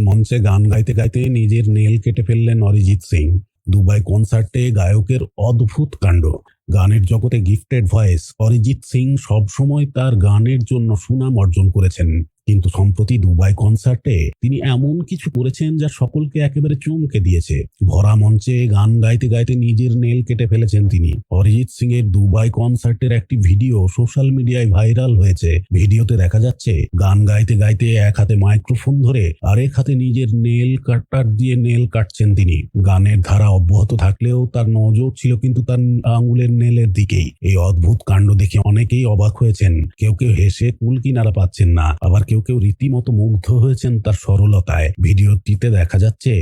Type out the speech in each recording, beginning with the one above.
মঞ্চে গান গাইতে গাইতে নিজের নেল কেটে ফেললেন অরিজিৎ সিং। দুবাই কনসার্টে গায়কের অদ্ভুত কাণ্ড। গানের জগতে গিফটেড ভয়েস অরিজিৎ সিং সবসময় তার গানের জন্য সুনাম অর্জন করেছেন, কিন্তু সম্প্রতি দুবাই কনসার্টে তিনি এমন কিছু করেছেন যা সকলকে একেবারে চমকে দিয়েছে। ভরা মঞ্চে গান গাইতে গাইতে নিজের নেল কেটে ফেলেছেন তিনি। অরিজিৎ সিং এর দুবাই কনসার্টের একটি ভিডিও সোশ্যাল মিডিয়ায় ভাইরাল হয়েছে। ভিডিওতে দেখা যাচ্ছে গান গাইতে গাইতে এক হাতে মাইক্রোফোন ধরে আরেক হাতে নিজের নেল কাটার দিয়ে নেল কাটছেন তিনি। গানের ধারা অব্যাহত থাকলেও তার নজর ছিল কিন্তু তার আঙুলের নেলের দিকেই। এই অদ্ভুত কাণ্ড দেখে অনেকেই অবাক হয়েছেন। কেউ কেউ হেসে কুল কিনারা পাচ্ছেন না, আবার কেউ কেউ রীতিমতো মুগ্ধ হয়েছেন তার সরলতায়। ভিডিওটিতে দেখা যাচ্ছে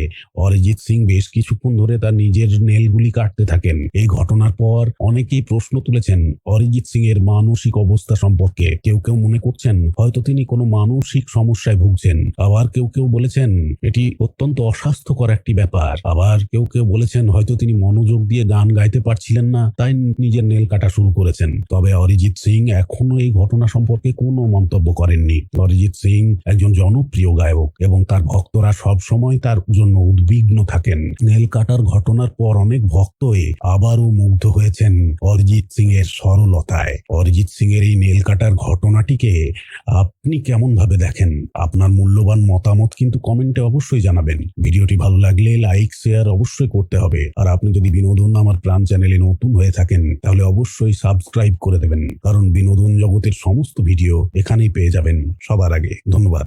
অরিজিৎ সিং বেশ কিছুক্ষণ ধরে তার নিজের নেলগুলি কাটতে থাকেন। এই ঘটনার পর অনেকেই প্রশ্ন তুলেছেন অরিজিৎ সিং এর মানসিক অবস্থা সম্পর্কে। কেউ কেউ মনে করছেন হয়তো তিনি কোনো মানসিক সমস্যায় ভুগছেন, আবার কেউ কেউ বলেছেন এটি অত্যন্ত অস্বাস্থ্যকর একটি ব্যাপার। আবার কেউ কেউ বলেছেন হয়তো তিনি মনোযোগ দিয়ে গান গাইতে পারছিলেন না, তাই নিজের নেল কাটা শুরু করেছেন। তবে অরিজিৎ সিং এখনো এই ঘটনা সম্পর্কে কোনো মন্তব্য করেননি। অরিজিৎ সিং একজন জনপ্রিয় গায়ক এবং তার ভক্তরা সব সময় তার জন্য উদ্বিগ্ন থাকেন। নেল কাটার ঘটনার পর অনেক ভক্তই আবারও মুগ্ধ হয়েছেন অরিজিৎ সিং এর সরলতায়। অরিজিৎ সিং এর এই নেল কাটার ঘটনাটিকে আপনি কেমন ভাবে দেখেন? আপনার মূল্যবান মতামত কিন্তু কমেন্টে অবশ্যই জানাবেন। ভিডিওটি ভালো লাগলে লাইক শেয়ার অবশ্যই করতে হবে। আর আপনি যদি বিনোদন আমার প্রাণ চ্যানেলে নতুন হয়ে থাকেন তাহলে অবশ্যই সাবস্ক্রাইব করে দেবেন, কারণ বিনোদন জগতের সমস্ত ভিডিও এখানেই পেয়ে যাবেন সবার আগে। ধন্যবাদ।